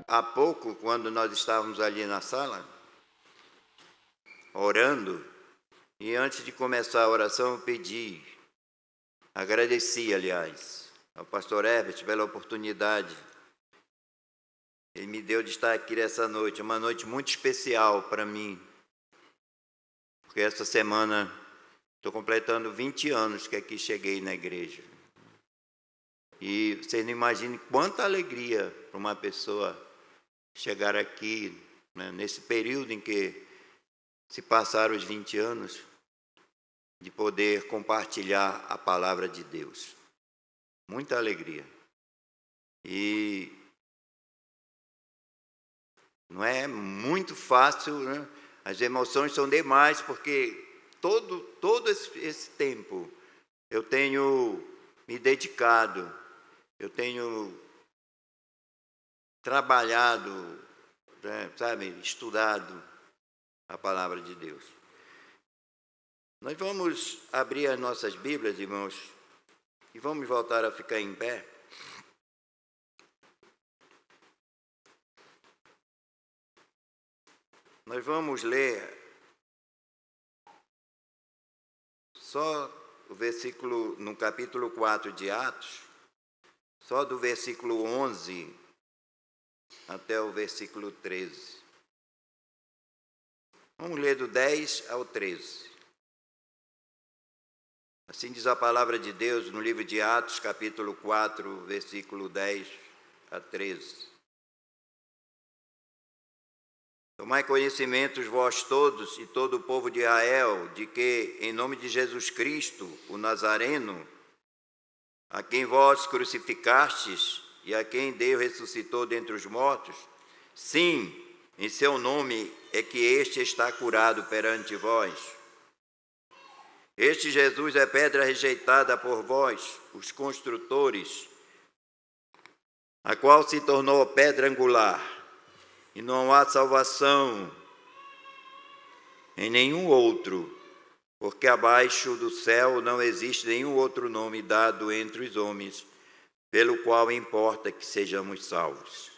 há pouco, quando nós estávamos ali na sala, orando, e antes de começar a oração, eu agradeci, aliás, ao pastor Herbert pela oportunidade. Ele me deu de estar aqui essa noite, uma noite muito especial para mim, porque essa semana estou completando 20 anos que aqui cheguei na igreja. E vocês não imaginam quanta alegria para uma pessoa chegar aqui, né, nesse período em que se passaram os 20 anos, de poder compartilhar a palavra de Deus. Muita alegria. E não é muito fácil, né? As emoções são demais, porque todo esse tempo eu tenho me dedicado, eu tenho trabalhado, né, sabe, estudado a palavra de Deus. Nós vamos abrir as nossas Bíblias, irmãos, e vamos voltar a ficar em pé. Nós vamos ler só o versículo, no capítulo 4 de Atos, só do versículo 11 até o versículo 13. Vamos ler do 10 ao 13. Assim diz a palavra de Deus no livro de Atos, capítulo 4, versículo 10 a 13. Tomai conhecimento vós todos e todo o povo de Israel, de que, em nome de Jesus Cristo, o Nazareno, a quem vós crucificastes e a quem Deus ressuscitou dentre os mortos, sim, em seu nome é que este está curado perante vós. Este Jesus é pedra rejeitada por vós, os construtores, a qual se tornou pedra angular, e não há salvação em nenhum outro, porque abaixo do céu não existe nenhum outro nome dado entre os homens, pelo qual importa que sejamos salvos.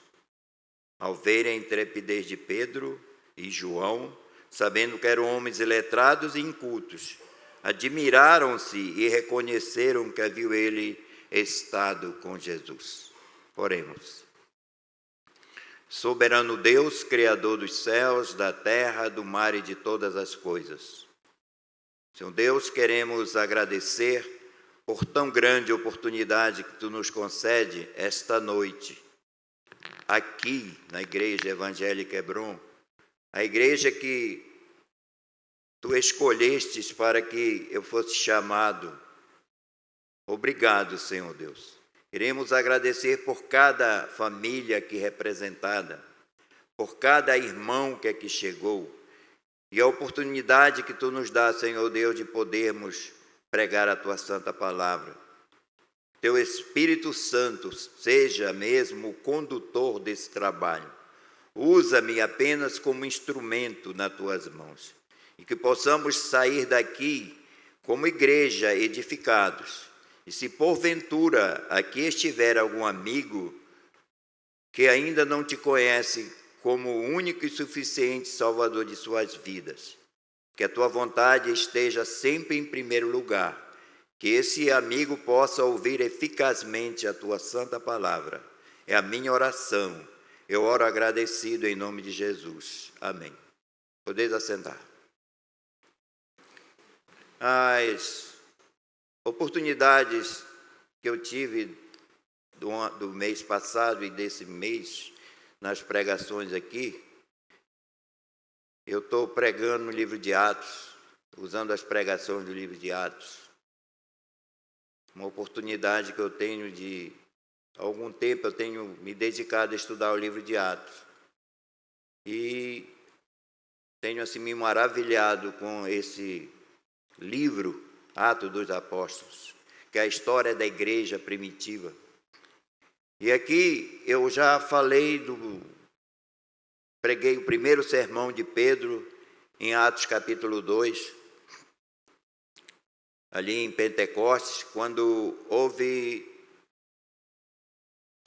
Ao verem a intrepidez de Pedro e João, sabendo que eram homens iletrados e incultos, admiraram-se e reconheceram que havia ele estado com Jesus. Oremos. Soberano Deus, Criador dos céus, da terra, do mar e de todas as coisas. Senhor Deus, queremos agradecer por tão grande oportunidade que Tu nos concede esta noite, aqui na Igreja Evangélica Hebron, a igreja que Tu escolhestes para que eu fosse chamado. Obrigado, Senhor Deus. Queremos agradecer por cada família aqui representada, por cada irmão que aqui chegou, e a oportunidade que Tu nos dá, Senhor Deus, de podermos pregar a Tua santa palavra. Teu Espírito Santo seja mesmo o condutor desse trabalho. Usa-me apenas como instrumento nas Tuas mãos. E que possamos sair daqui como igreja edificados. E se porventura aqui estiver algum amigo que ainda não Te conhece como o único e suficiente Salvador de suas vidas, que a Tua vontade esteja sempre em primeiro lugar, que esse amigo possa ouvir eficazmente a Tua santa palavra. É a minha oração. Eu oro agradecido em nome de Jesus. Amém. Podeis assentar. As oportunidades que eu tive do mês passado e desse mês, nas pregações aqui, eu estou pregando no livro de Atos, usando as pregações do livro de Atos. Uma oportunidade que eu tenho de, há algum tempo eu tenho me dedicado a estudar o livro de Atos. E tenho assim me maravilhado com esse livro, Atos dos Apóstolos, que é a história da igreja primitiva. E aqui eu já preguei o primeiro sermão de Pedro em Atos capítulo 2, ali em Pentecostes, quando houve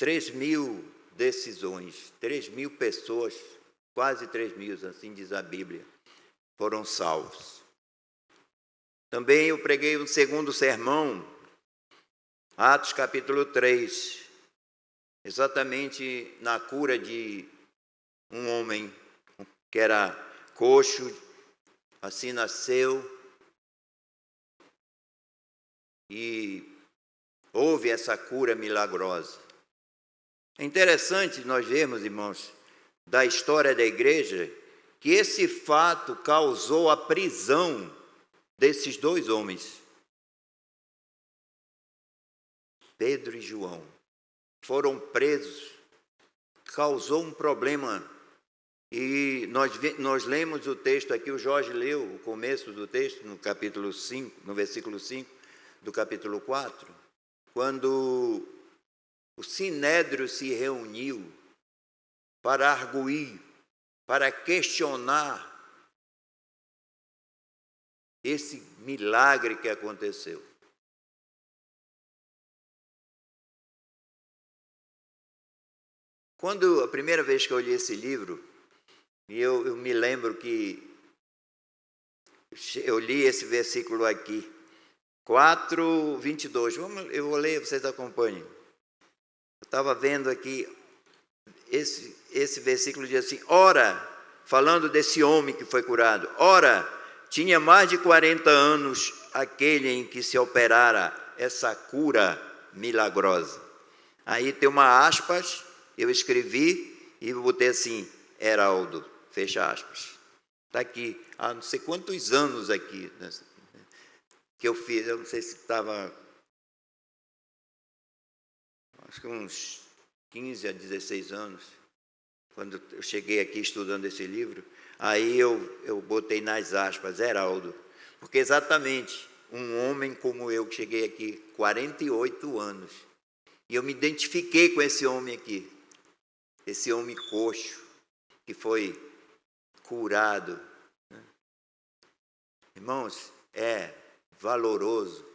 3.000 decisões. 3.000 pessoas, quase 3.000, assim diz a Bíblia, foram salvos. Também eu preguei um segundo sermão, Atos capítulo 3, exatamente na cura de um homem que era coxo, assim nasceu, e houve essa cura milagrosa. É interessante nós vermos, irmãos, da história da igreja, que esse fato causou a prisão desses dois homens, Pedro e João. Foram presos, causou um problema. E nós lemos o texto aqui, o Jorge leu o começo do texto, no capítulo 5, no versículo 5 do capítulo 4, quando o Sinédrio se reuniu para arguir, para questionar esse milagre que aconteceu. Quando a primeira vez que eu li esse livro, eu me lembro que eu li esse versículo aqui, 4:22. Eu vou ler, vocês acompanhem. Eu estava vendo aqui, esse versículo diz assim: ora, falando desse homem que foi curado, ora, tinha mais de 40 anos aquele em que se operara essa cura milagrosa. Aí tem uma aspas, eu escrevi e botei assim, Heraldo, fecha aspas. Está aqui, há não sei quantos anos aqui, né, que eu fiz, eu não sei se estava, acho que uns 15 a 16 anos, quando eu cheguei aqui estudando esse livro, aí eu botei nas aspas, Heraldo, porque exatamente um homem como eu, que cheguei aqui 48 anos, e eu me identifiquei com esse homem aqui, esse homem coxo, que foi curado. Irmãos, é valoroso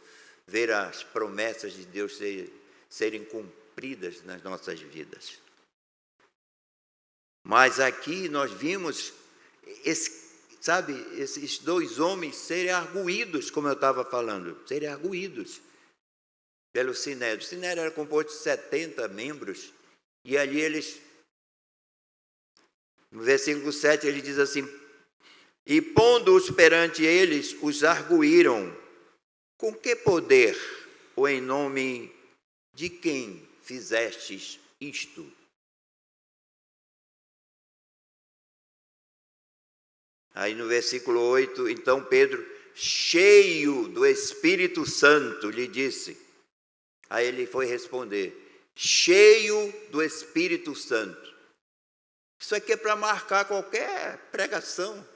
ver as promessas de Deus serem cumpridas nas nossas vidas. Mas aqui nós vimos, esses dois homens serem arguídos, como eu estava falando, serem arguídos pelo Sinédrio. O Sinédrio era composto de 70 membros, e ali eles, no versículo 7, ele diz assim: e pondo-os perante eles, os arguíram, com que poder ou em nome de quem fizestes isto? Aí no versículo 8, então Pedro, cheio do Espírito Santo, lhe disse. Aí ele foi responder, cheio do Espírito Santo. Isso aqui é para marcar qualquer pregação.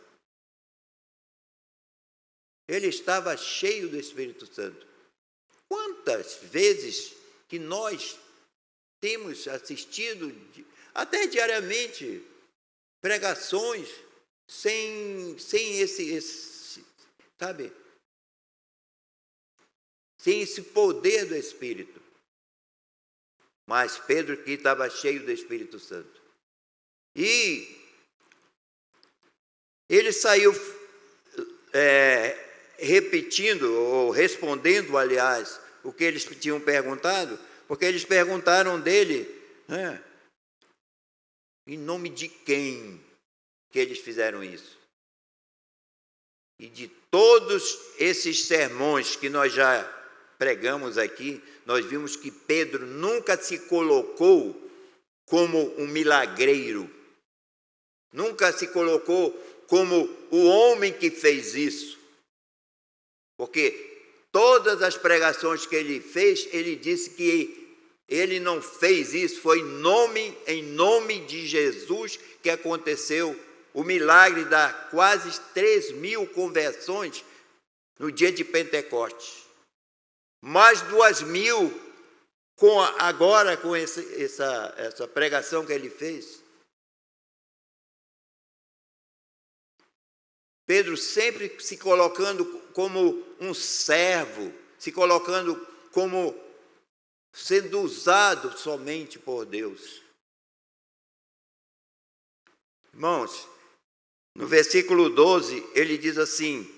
Ele estava cheio do Espírito Santo. Quantas vezes que nós temos assistido, até diariamente, pregações sem sabe? Sem esse poder do Espírito. Mas Pedro aqui estava cheio do Espírito Santo. E ele saiu repetindo, ou respondendo, aliás, o que eles tinham perguntado, porque eles perguntaram dele, em nome de quem que eles fizeram isso? E de todos esses sermões que nós já pregamos aqui, nós vimos que Pedro nunca se colocou como um milagreiro, nunca se colocou como o homem que fez isso, porque todas as pregações que ele fez, ele disse que ele não fez isso, foi em nome de Jesus que aconteceu o milagre da quase 3.000 conversões no dia de Pentecostes. Mais 2.000 agora com essa pregação que ele fez. Pedro sempre se colocando como um servo, se colocando como sendo usado somente por Deus. Irmãos, no versículo 12, ele diz assim,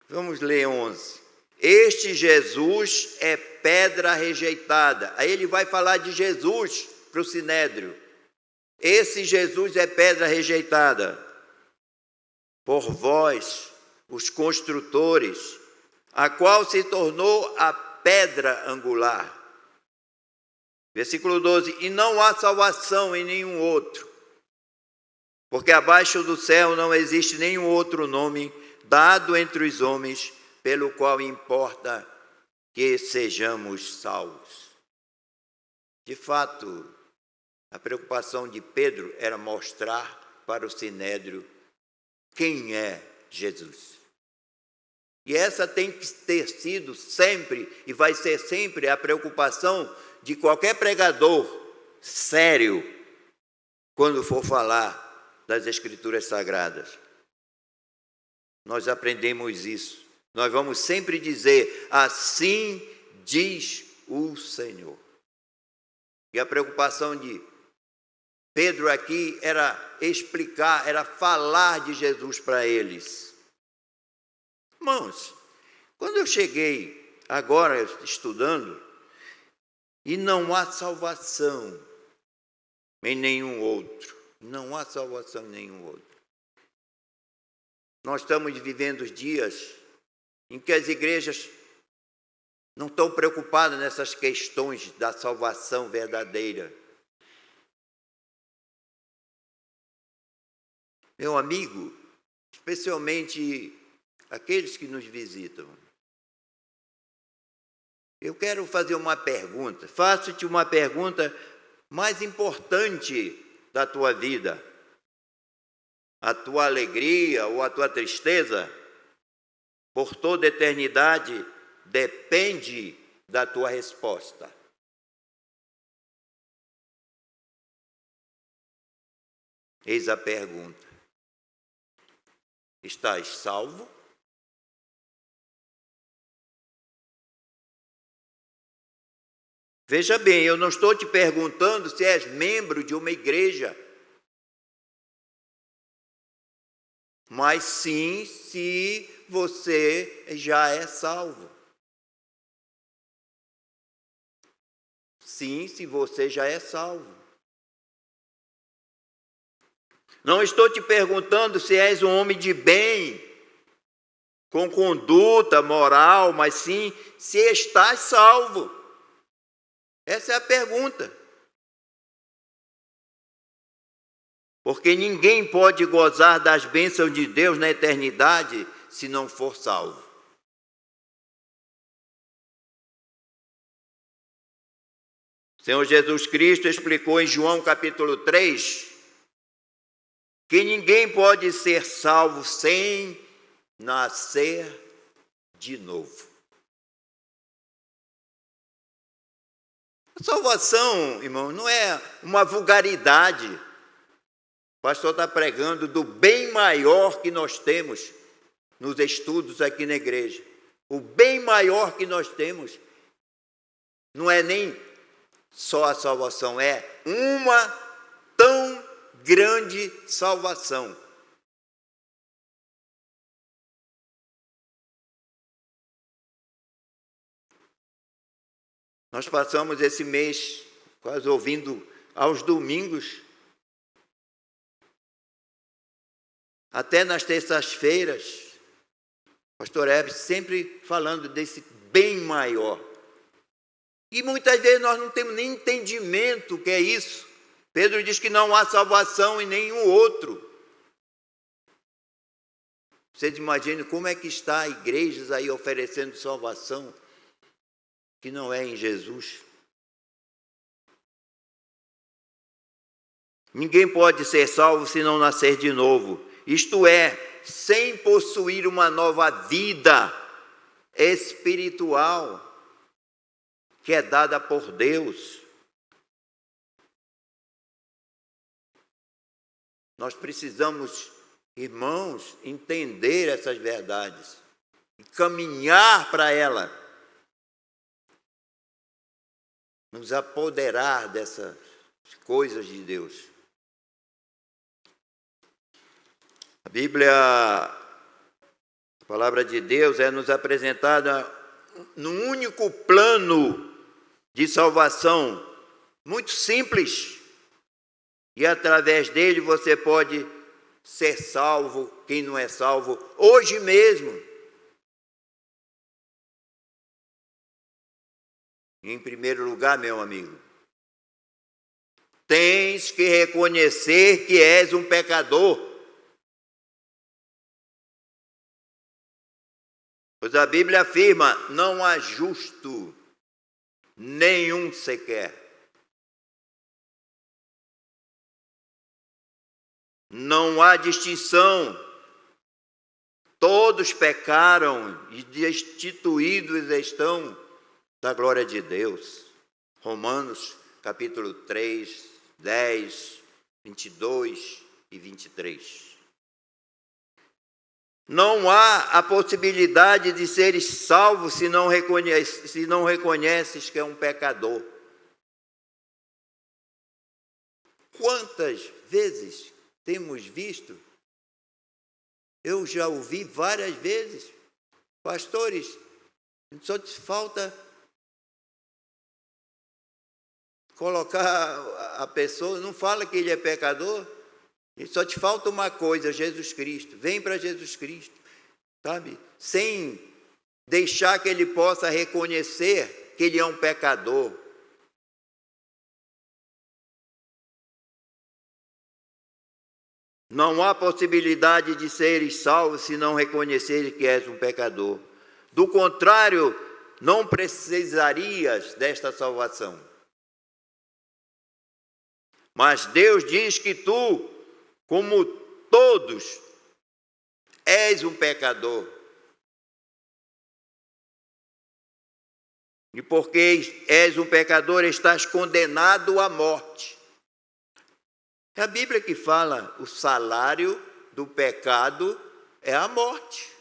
vamos ler 11. Este Jesus é pedra rejeitada. Aí ele vai falar de Jesus para o Sinédrio. Esse Jesus é pedra rejeitada por vós, os construtores, a qual se tornou a pedra angular. Versículo 12, e não há salvação em nenhum outro, porque abaixo do céu não existe nenhum outro nome dado entre os homens, pelo qual importa que sejamos salvos. De fato, a preocupação de Pedro era mostrar para o Sinédrio quem é Jesus. E essa tem que ter sido sempre, e vai ser sempre, a preocupação de qualquer pregador sério, quando for falar das Escrituras Sagradas. Nós aprendemos isso. Nós vamos sempre dizer, assim diz o Senhor. E a preocupação de Pedro aqui era explicar, era falar de Jesus para eles. Irmãos, quando eu cheguei agora estudando, e não há salvação em nenhum outro, não há salvação em nenhum outro. Nós estamos vivendo os dias em que as igrejas não estão preocupadas nessas questões da salvação verdadeira. Meu amigo, especialmente aqueles que nos visitam, eu quero fazer uma pergunta. Faço-te uma pergunta mais importante da tua vida. A tua alegria ou a tua tristeza, por toda a eternidade, depende da tua resposta. Eis a pergunta. Estás salvo? Veja bem, eu não estou te perguntando se és membro de uma igreja, mas sim se você já é salvo. Sim, se você já é salvo. Não estou te perguntando se és um homem de bem, com conduta moral, mas sim se estás salvo. Essa é a pergunta. Porque ninguém pode gozar das bênçãos de Deus na eternidade se não for salvo. O Senhor Jesus Cristo explicou em João capítulo 3 que ninguém pode ser salvo sem nascer de novo. A salvação, irmão, não é uma vulgaridade. O pastor está pregando do bem maior que nós temos nos estudos aqui na igreja. O bem maior que nós temos não é nem só a salvação, é uma tão grande salvação. Nós passamos esse mês quase ouvindo aos domingos, até nas terças-feiras, pastor Heber sempre falando desse bem maior. E muitas vezes nós não temos nem entendimento o que é isso. Pedro diz que não há salvação em nenhum outro. Vocês imaginam como é que está igrejas aí oferecendo salvação que não é em Jesus? Ninguém pode ser salvo se não nascer de novo. Isto é, sem possuir uma nova vida espiritual que é dada por Deus. Nós precisamos, irmãos, entender essas verdades e caminhar para ela, nos apoderar dessas coisas de Deus. A Bíblia, a palavra de Deus, é nos apresentada num único plano de salvação, muito simples, e através dele você pode ser salvo, quem não é salvo, hoje mesmo. Em primeiro lugar, meu amigo, tens que reconhecer que és um pecador. Pois a Bíblia afirma: não há justo, nenhum sequer. Não há distinção. Todos pecaram e destituídos estão da glória de Deus. Romanos, capítulo 3, 10, 22 e 23. Não há a possibilidade de seres salvos se não reconheces que é um pecador. Quantas vezes temos visto? Eu já ouvi várias vezes, pastores, só te falta colocar a pessoa, não fala que ele é pecador, e só te falta uma coisa: Jesus Cristo. Vem para Jesus Cristo, sabe? Sem deixar que ele possa reconhecer que ele é um pecador. Não há possibilidade de seres salvos se não reconhecerem que és um pecador. Do contrário, não precisarias desta salvação. Mas Deus diz que tu, como todos, és um pecador. E porque és um pecador, estás condenado à morte. É a Bíblia que fala: o salário do pecado é a morte.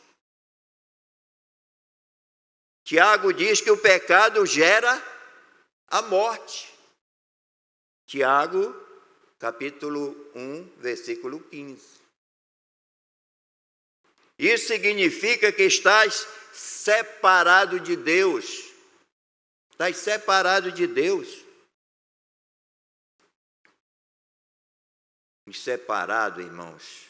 Tiago diz que o pecado gera a morte. Tiago, capítulo 1, versículo 15. Isso significa que estás separado de Deus. Estás separado de Deus. E separado, irmãos,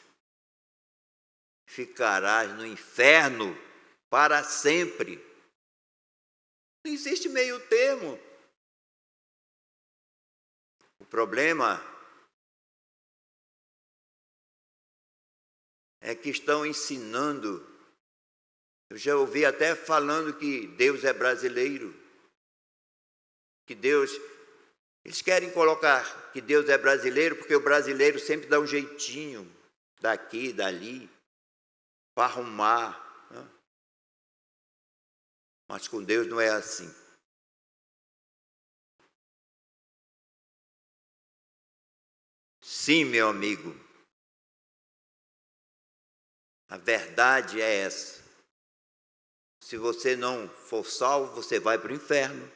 ficarás no inferno para sempre. Não existe meio termo. O problema é que estão ensinando. Eu já ouvi até falando que Deus é brasileiro. Que Deus... Eles querem colocar que Deus é brasileiro porque o brasileiro sempre dá um jeitinho daqui, dali, para arrumar. Né? Mas com Deus não é assim. Sim, meu amigo, a verdade é essa. Se você não for salvo, você vai para o inferno.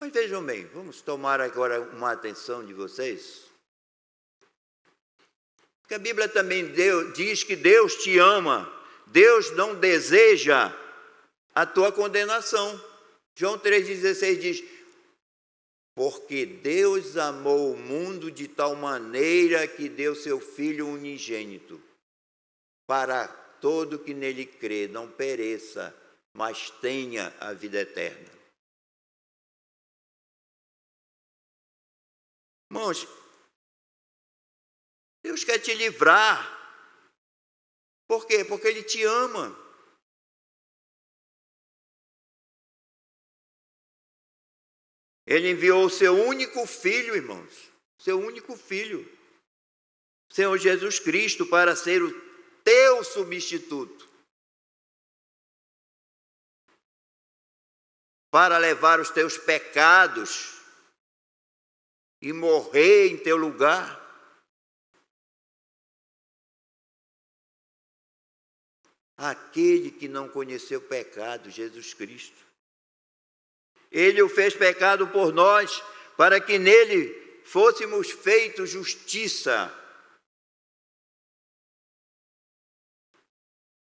Mas vejam bem, vamos tomar agora uma atenção de vocês. Porque a Bíblia também diz que Deus te ama. Deus não deseja a tua condenação. João 3,16 diz: porque Deus amou o mundo de tal maneira que deu seu Filho unigênito, para todo que nele crê, não pereça, mas tenha a vida eterna. Irmãos, Deus quer te livrar. Por quê? Porque Ele te ama. Ele enviou o seu único filho, irmãos, seu único filho, Senhor Jesus Cristo, para ser o teu substituto, para levar os teus pecados e morrer em teu lugar. Aquele que não conheceu pecado, Jesus Cristo. Ele o fez pecado por nós, para que nele fôssemos feitos justiça.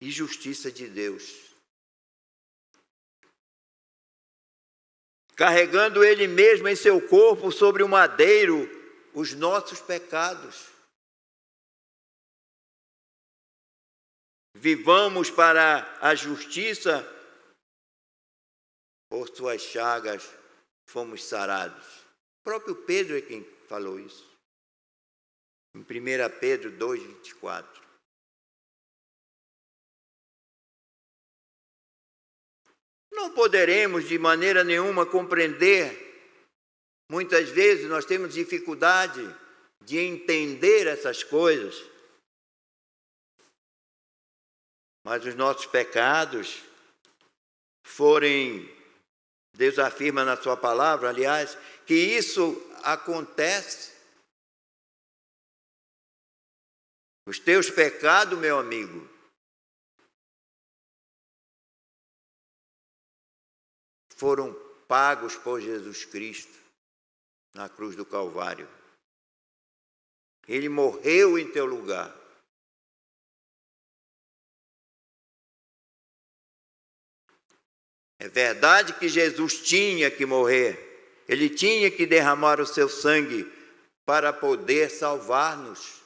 E justiça de Deus. Carregando Ele mesmo em seu corpo sobre o madeiro os nossos pecados. Vivamos para a justiça, por suas chagas fomos sarados. O próprio Pedro é quem falou isso. Em 1 Pedro 2,24. Não poderemos de maneira nenhuma compreender. Muitas vezes nós temos dificuldade de entender essas coisas. Mas os nossos pecados forem, Deus afirma na sua palavra, aliás, que isso acontece. Os teus pecados, meu amigo, foram pagos por Jesus Cristo na cruz do Calvário. Ele morreu em teu lugar. É verdade que Jesus tinha que morrer. Ele tinha que derramar o seu sangue para poder salvar-nos.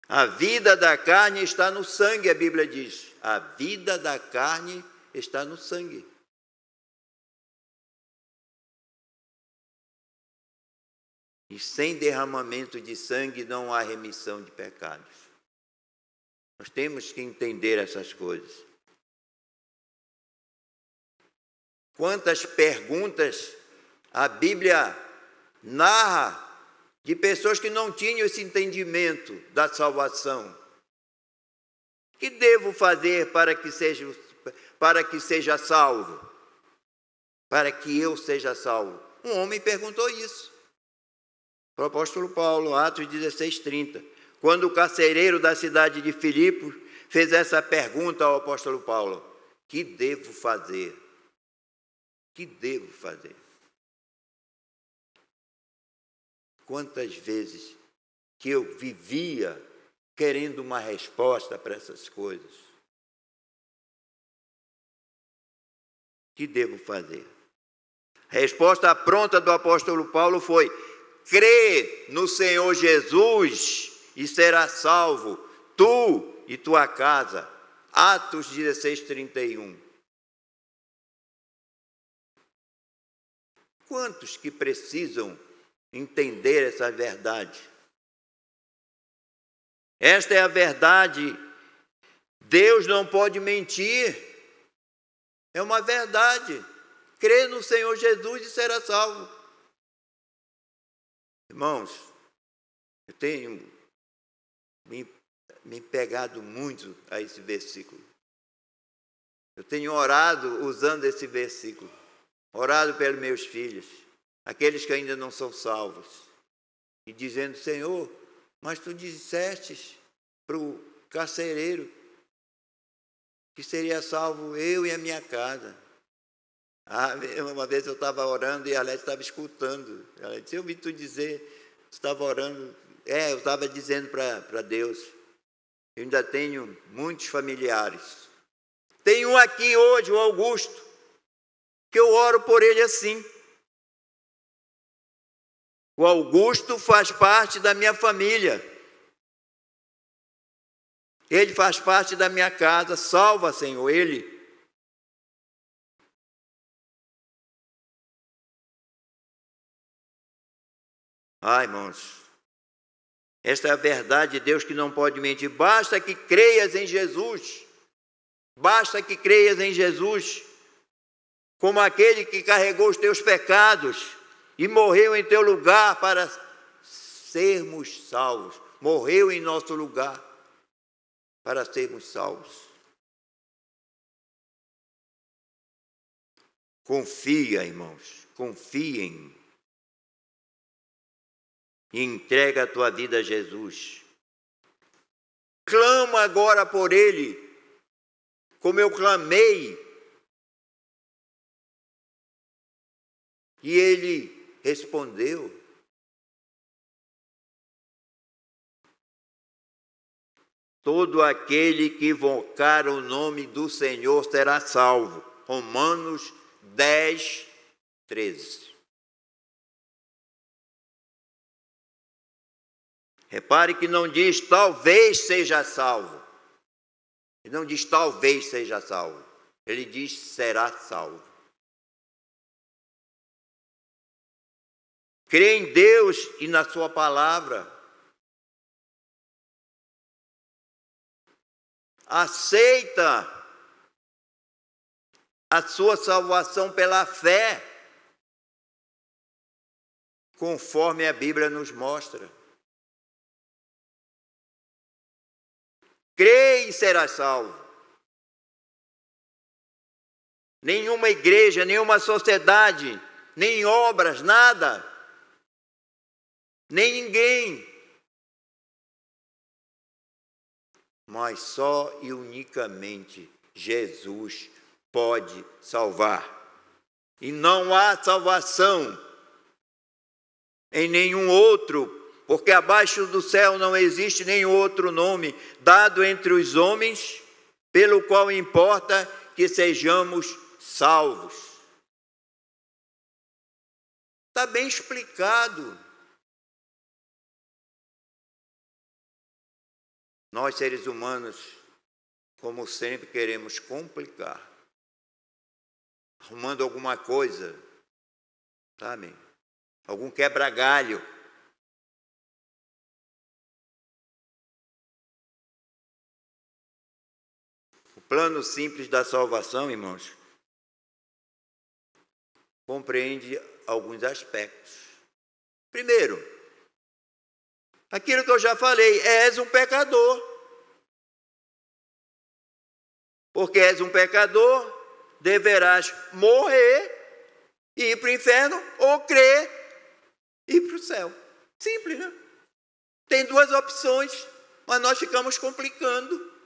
A vida da carne está no sangue, a Bíblia diz. A vida da carne está no sangue. E sem derramamento de sangue não há remissão de pecados. Nós temos que entender essas coisas. Quantas perguntas a Bíblia narra de pessoas que não tinham esse entendimento da salvação. O que devo fazer para que seja salvo? Para que eu seja salvo? Um homem perguntou isso. O apóstolo Paulo, Atos 16:30. Quando o carcereiro da cidade de Filipos fez essa pergunta ao apóstolo Paulo: que devo fazer? Que devo fazer? Quantas vezes que eu vivia querendo uma resposta para essas coisas? Que devo fazer? A resposta pronta do apóstolo Paulo foi: crê no Senhor Jesus e serás salvo, tu e tua casa. Atos 16:31. Quantos que precisam entender essa verdade? Esta é a verdade. Deus não pode mentir. É uma verdade. Crê no Senhor Jesus e será salvo. Irmãos, eu tenho me pegado muito a esse versículo. Eu tenho orado usando esse versículo. Orado pelos meus filhos, aqueles que ainda não são salvos, e dizendo: Senhor, mas tu dissestes para o carcereiro que seria salvo eu e a minha casa. Uma vez eu estava orando e a Arlete estava escutando. Ela disse: eu ouvi tu dizer, tu estava orando. Eu estava dizendo para Deus. Eu ainda tenho muitos familiares. Tem um aqui hoje, o Augusto, que eu oro por ele assim. O Augusto faz parte da minha família. Ele faz parte da minha casa. Salva, Senhor, ele. Irmãos, esta é a verdade de Deus que não pode mentir. Basta que creias em Jesus. Basta que creias em Jesus como aquele que carregou os teus pecados e morreu em teu lugar para sermos salvos. Morreu em nosso lugar para sermos salvos. Confia, irmãos, confiem. E entrega a tua vida a Jesus. Clama agora por Ele, como eu clamei. E ele respondeu: todo aquele que invocar o nome do Senhor será salvo. Romanos 10, 13. Repare que não diz talvez seja salvo. Ele não diz talvez seja salvo. Ele diz será salvo. Crê em Deus e na sua palavra. Aceita a sua salvação pela fé, conforme a Bíblia nos mostra. Crê e será salvo. Nenhuma igreja, nenhuma sociedade, nem obras, nada, nem ninguém, mas só e unicamente Jesus pode salvar. E não há salvação em nenhum outro, porque abaixo do céu não existe nenhum outro nome dado entre os homens, pelo qual importa que sejamos salvos. Está bem explicado. Nós, seres humanos, como sempre, queremos complicar, arrumando alguma coisa, sabe? Algum quebra-galho. O plano simples da salvação, irmãos, compreende alguns aspectos. Primeiro, aquilo que eu já falei, és um pecador. Porque és um pecador, deverás morrer e ir para o inferno, ou crer e ir para o céu. Simples, né? Tem duas opções, mas nós ficamos complicando.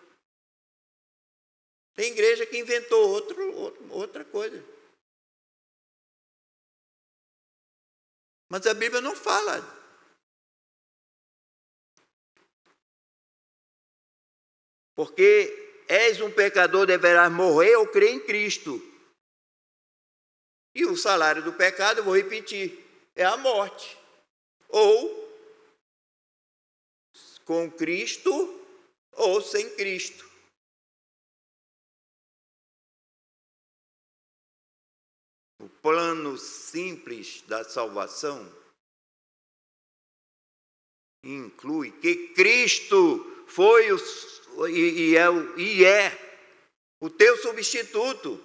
Tem igreja que inventou outra coisa. Mas a Bíblia não fala. Porque és um pecador, deverás morrer ou crer em Cristo. E o salário do pecado, eu vou repetir, é a morte. Ou com Cristo ou sem Cristo. O plano simples da salvação inclui que Cristo foi e é o teu substituto.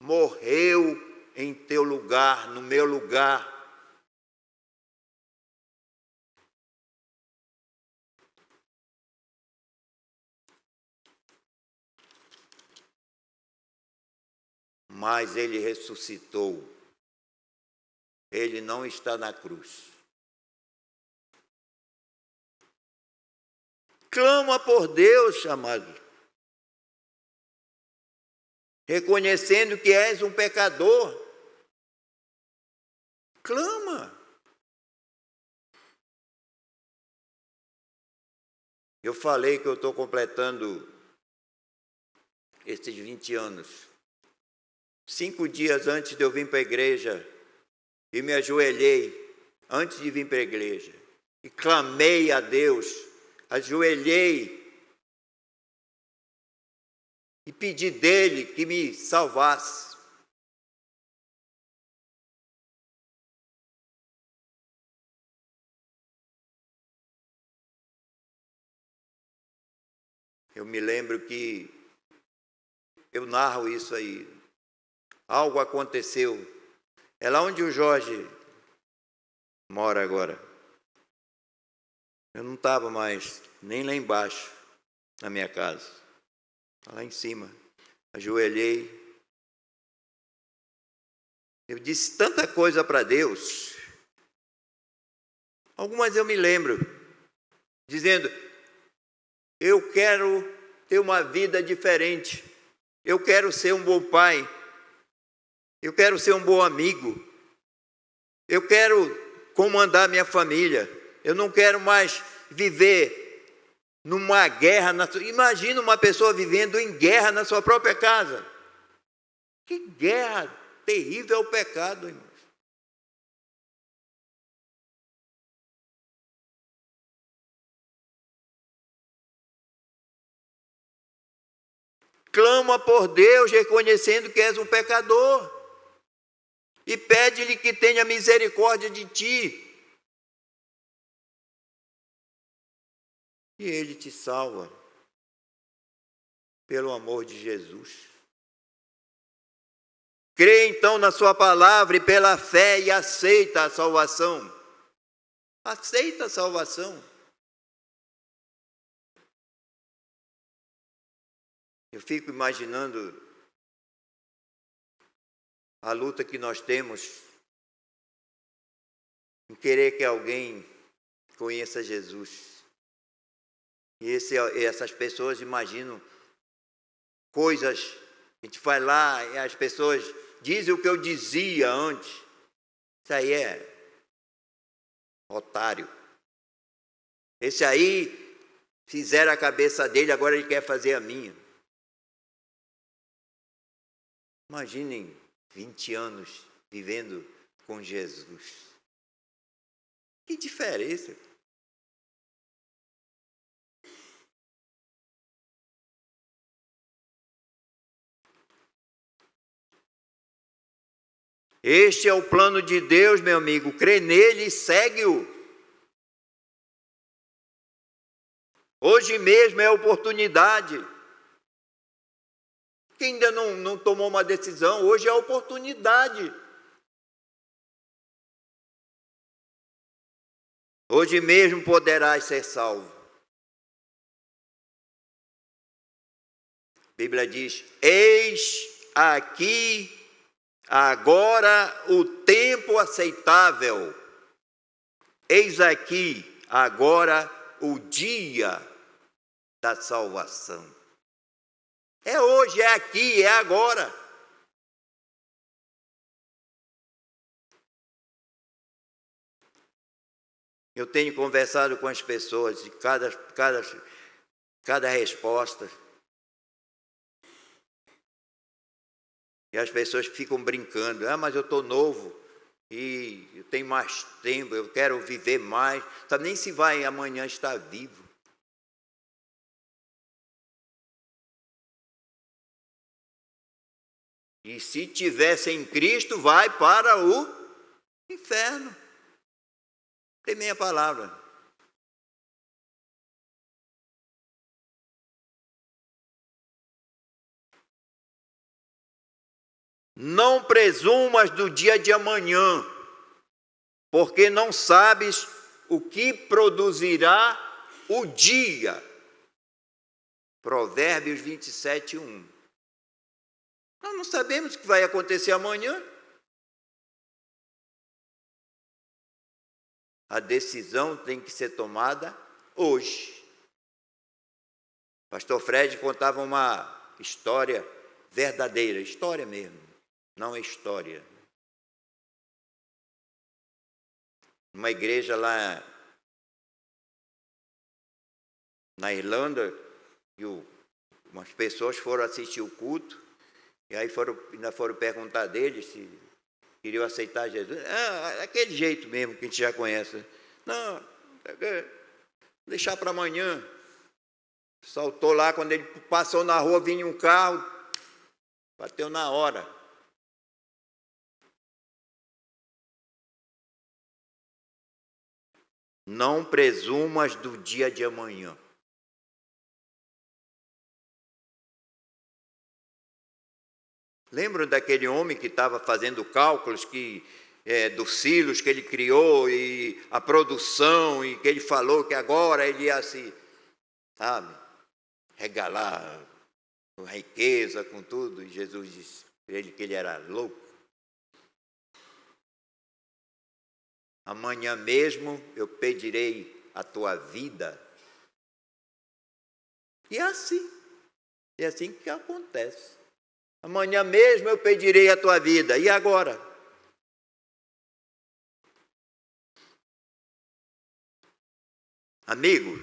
Morreu em teu lugar, no meu lugar. Mas ele ressuscitou. Ele não está na cruz. Clama por Deus, amado, reconhecendo que és um pecador. Clama. Eu falei que eu estou completando esses 20 anos. 5 dias antes de eu vir para a igreja, e me ajoelhei antes de vir para a igreja, e clamei a Deus, ajoelhei, e pedi dele que me salvasse. Eu me lembro que eu narro isso aí. Algo aconteceu. É lá onde o Jorge mora agora. Eu não estava mais nem lá embaixo, na minha casa. Lá em cima. Ajoelhei. Eu disse tanta coisa para Deus. Algumas eu me lembro. Dizendo, eu quero ter uma vida diferente. Eu quero ser um bom pai. Eu quero ser um bom amigo. Eu quero comandar minha família. Eu não quero mais viver numa guerra. Imagina uma pessoa vivendo em guerra na sua própria casa. Que guerra terrível é o pecado, irmãos. Clama por Deus, reconhecendo que és um pecador. E pede-lhe que tenha misericórdia de ti. E Ele te salva. Pelo amor de Jesus. Crê então na sua palavra e pela fé e aceita a salvação. Aceita a salvação. Eu fico imaginando a luta que nós temos em querer que alguém conheça Jesus. E essas pessoas imaginam coisas, a gente vai lá e as pessoas dizem o que eu dizia antes. Isso aí é otário. Esse aí fizeram a cabeça dele, agora ele quer fazer a minha. Imaginem 20 anos vivendo com Jesus. Que diferença! Este é o plano de Deus, meu amigo. Crê nele e segue-o. Hoje mesmo é a oportunidade. Quem ainda não tomou uma decisão, hoje é a oportunidade. Hoje mesmo poderás ser salvo. A Bíblia diz: eis aqui agora o tempo aceitável. Eis aqui agora o dia da salvação. É hoje, é aqui, é agora. Eu tenho conversado com as pessoas e cada resposta. E as pessoas ficam brincando. Mas eu estou novo e eu tenho mais tempo, eu quero viver mais. Sabe nem se vai amanhã estar vivo. E se tivesse em Cristo, vai para o inferno. Tem meia palavra. Não presumas do dia de amanhã, porque não sabes o que produzirá o dia. Provérbios 27, 1. Nós não sabemos o que vai acontecer amanhã. A decisão tem que ser tomada hoje. Pastor Fred contava uma história verdadeira, história mesmo, não é história. Uma igreja lá na Irlanda, e umas pessoas foram assistir o culto, e aí ainda foram perguntar deles se queriam aceitar Jesus. Aquele jeito mesmo que a gente já conhece. Não, deixar para amanhã. Saltou lá, quando ele passou na rua, vinha um carro, bateu na hora. Não presumas do dia de amanhã. Lembram daquele homem que estava fazendo cálculos dos silos que ele criou e a produção, e que ele falou que agora ele ia se, regalar com riqueza, com tudo, e Jesus disse para ele que ele era louco. Amanhã mesmo eu pedirei a tua vida. E é assim que acontece. Amanhã mesmo eu pedirei a tua vida. E agora? Amigo,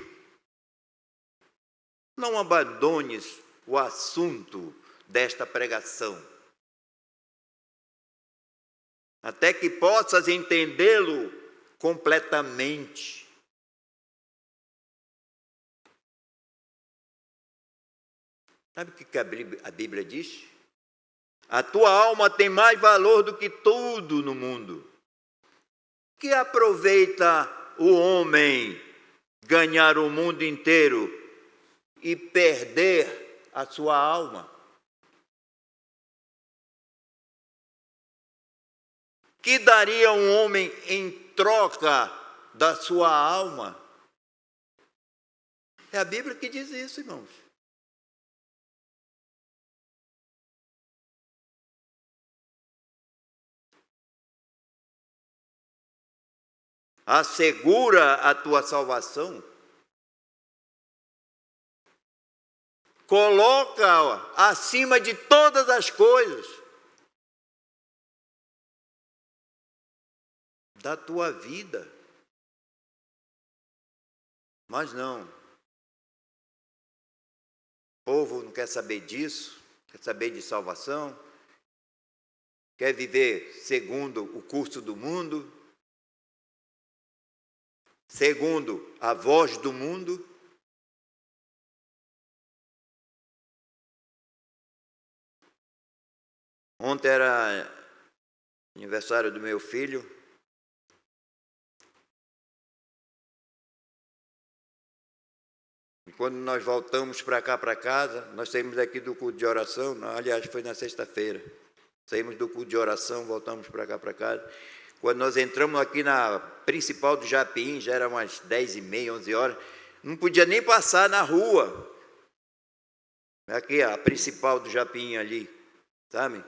não abandones o assunto desta pregação, até que possas entendê-lo completamente. Sabe o que a Bíblia diz? A tua alma tem mais valor do que tudo no mundo. Que aproveita o homem ganhar o mundo inteiro e perder a sua alma? Que daria um homem em troca da sua alma? É a Bíblia que diz isso, irmãos. Assegura a tua salvação. Coloca acima de todas as coisas da tua vida. Mas não. O povo não quer saber disso, quer saber de salvação, quer viver segundo o curso do mundo, segundo a voz do mundo. Ontem era aniversário do meu filho. E quando nós voltamos para cá, para casa, nós saímos daqui do culto de oração, aliás, foi na sexta-feira. Saímos do culto de oração, voltamos para cá, para casa. Quando nós entramos aqui na principal do Japim, já era umas 10h30, 11 horas, não podia nem passar na rua. Aqui, a principal do Japim ali, sabe?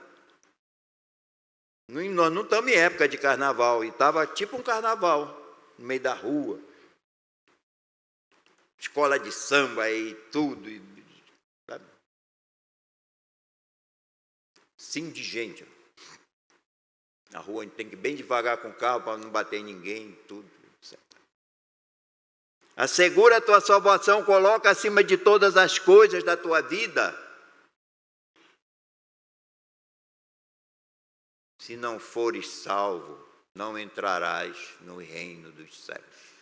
Nós não estamos em época de carnaval, e estava tipo um carnaval, no meio da rua. Escola de samba e tudo, sabe? Sim, de gente. Na rua a gente tem que ir bem devagar com o carro para não bater em ninguém, tudo. Certo. Assegura a tua salvação, coloca acima de todas as coisas da tua vida. Se não fores salvo, não entrarás no reino dos céus.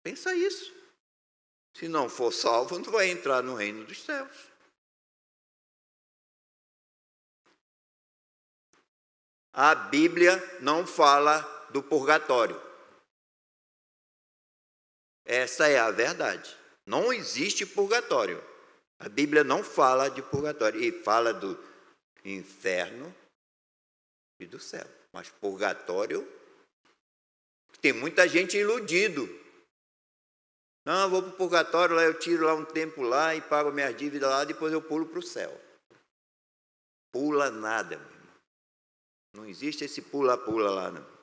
Pensa isso. Se não for salvo, não vai entrar no reino dos céus. A Bíblia não fala do purgatório. Essa é a verdade. Não existe purgatório. A Bíblia não fala de purgatório. E fala do inferno e do céu. Mas purgatório, tem muita gente iludido. Não, eu vou para o purgatório, lá eu tiro lá um tempo lá e pago minhas dívidas lá, depois eu pulo para o céu. Pula nada, meu irmão. Não existe esse pula-pula lá, não.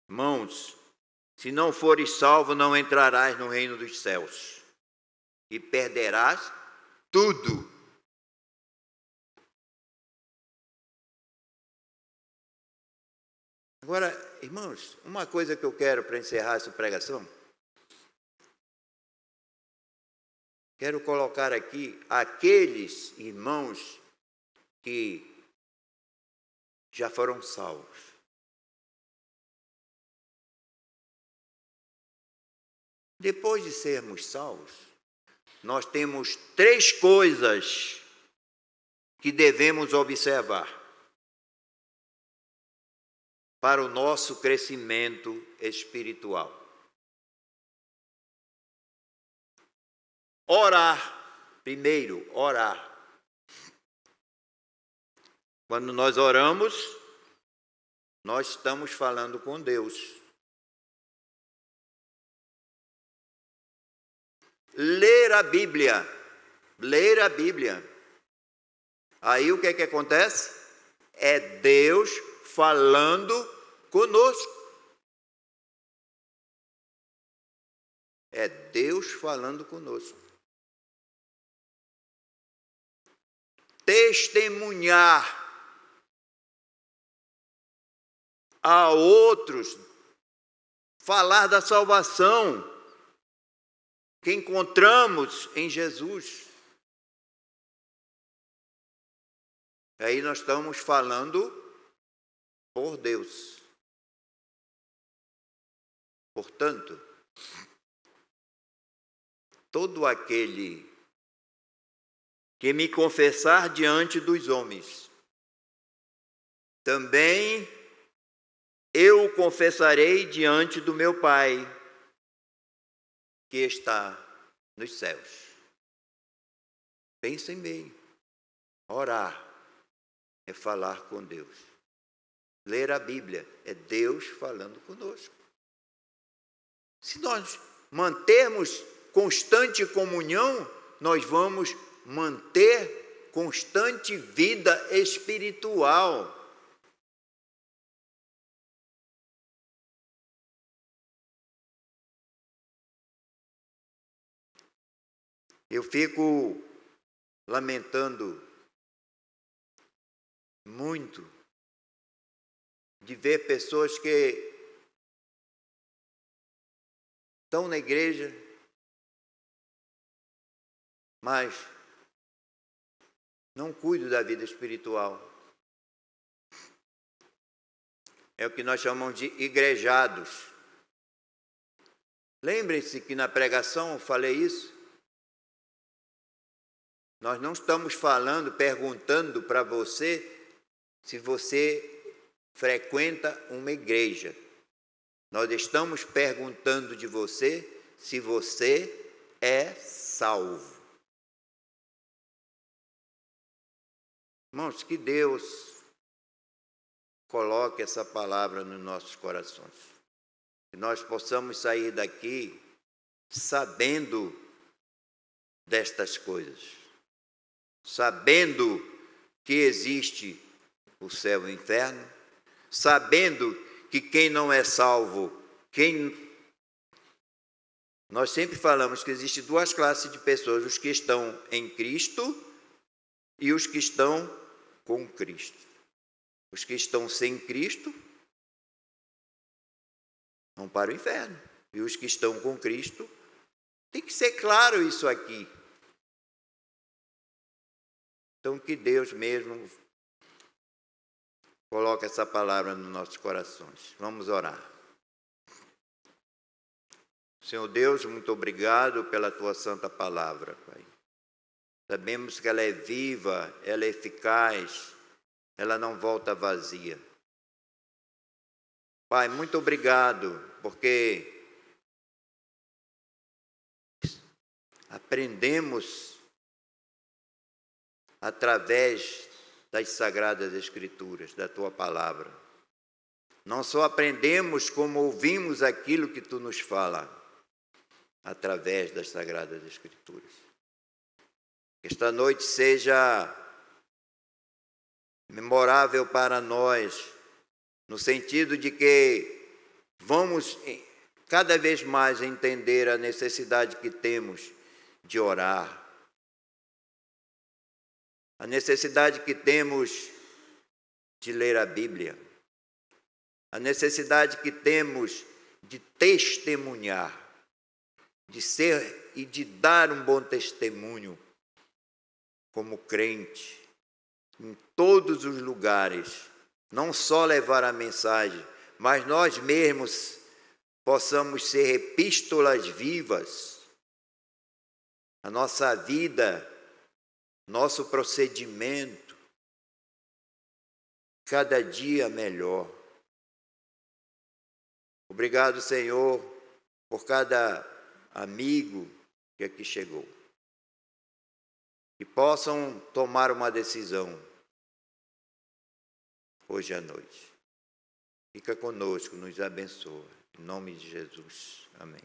Irmãos, se não fores salvo, não entrarás no reino dos céus. E perderás tudo. Agora, irmãos, uma coisa que eu quero para encerrar essa pregação. Quero colocar aqui aqueles irmãos que já foram salvos. Depois de sermos salvos, nós temos 3 coisas que devemos observar para o nosso crescimento espiritual. Orar. Primeiro, orar. Quando nós oramos, nós estamos falando com Deus. Ler a Bíblia. Ler a Bíblia. Aí o que é que acontece? É Deus falando conosco. É Deus falando conosco. Testemunhar a outros, falar da salvação que encontramos em Jesus. Aí nós estamos falando por Deus. Portanto, todo aquele que me confessar diante dos homens, também eu o confessarei diante do meu Pai, que está nos céus. Pensem bem. Orar é falar com Deus. Ler a Bíblia é Deus falando conosco. Se nós mantermos constante comunhão, nós vamos manter constante vida espiritual. Eu fico lamentando muito de ver pessoas que estão na igreja, mas não cuidam da vida espiritual. É o que nós chamamos de igrejados. Lembrem-se que na pregação eu falei isso. Nós não estamos perguntando para você se você frequenta uma igreja. Nós estamos perguntando de você se você é salvo. Irmãos, que Deus coloque essa palavra nos nossos corações. Que nós possamos sair daqui sabendo destas coisas. Sabendo que existe o céu e o inferno. Sabendo que quem não é salvo, nós sempre falamos que existem duas classes de pessoas, os que estão em Cristo e os que estão com Cristo. Os que estão sem Cristo vão para o inferno. E os que estão com Cristo, tem que ser claro isso aqui. Então, que Deus mesmo coloque essa palavra nos nossos corações. Vamos orar. Senhor Deus, muito obrigado pela Tua santa palavra, Pai. Sabemos que ela é viva, ela é eficaz, ela não volta vazia. Pai, muito obrigado, porque aprendemos através das Sagradas Escrituras, da Tua palavra. Não só aprendemos, como ouvimos aquilo que Tu nos fala, através das Sagradas Escrituras. Que esta noite seja memorável para nós, no sentido de que vamos cada vez mais entender a necessidade que temos de orar, a necessidade que temos de ler a Bíblia, a necessidade que temos de testemunhar, de ser e de dar um bom testemunho como crente, em todos os lugares, não só levar a mensagem, mas nós mesmos possamos ser epístolas vivas, a nossa vida, nosso procedimento, cada dia melhor. Obrigado, Senhor, por cada amigo que aqui chegou. Que possam tomar uma decisão hoje à noite. Fica conosco, nos abençoa. Em nome de Jesus. Amém.